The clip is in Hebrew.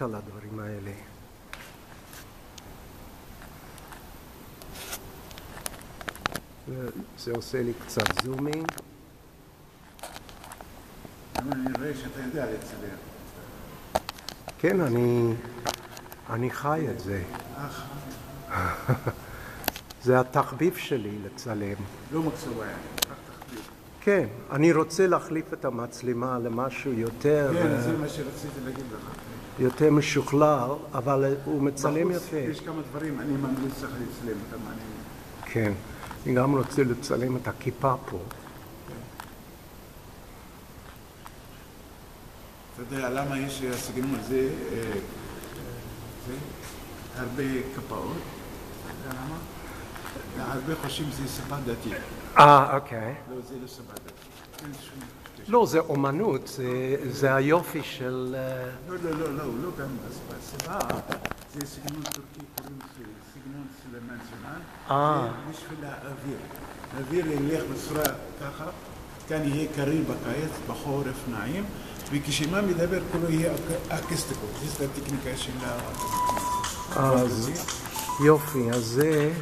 על הדברים האלה. זה עושה לי קצת זומינג. אני רואה שאתה יודע לצלם. כן, אני חי את זה. זה התחביב שלי לצלם. לא מקצוע, רק תחביב. כן, אני רוצה להחליף את המצלמה למשהו יותר... כן, זה מה שרציתי להגיד לך. יותר משוכלל, אבל הוא מצלם בחוץ יפה. יש כמה דברים, אני ממליץ לך לצלם אותם. כן, אני גם רוצה לצלם את הכיפה פה. אתה יודע למה יש הסגנון הזה, הרבה כפאות? אתה יודע למה? הרבה חושבים שזה סבא דתי. אוקיי. לא, זה לא סבא דתי. לא, זה אומנות, זה היופי של... לא גם סבא, זה סגנון טורקי, קוראים לזה סגנון סלמנסיונל. זה בשביל האוויר. האוויר ילך בצורה ככה, כאן יהיה קריר בקיץ, בחורף נעים. וכשמה מדבר כולו יהיה אקסטיקות, זאת הטכניקה של יופי, אז זה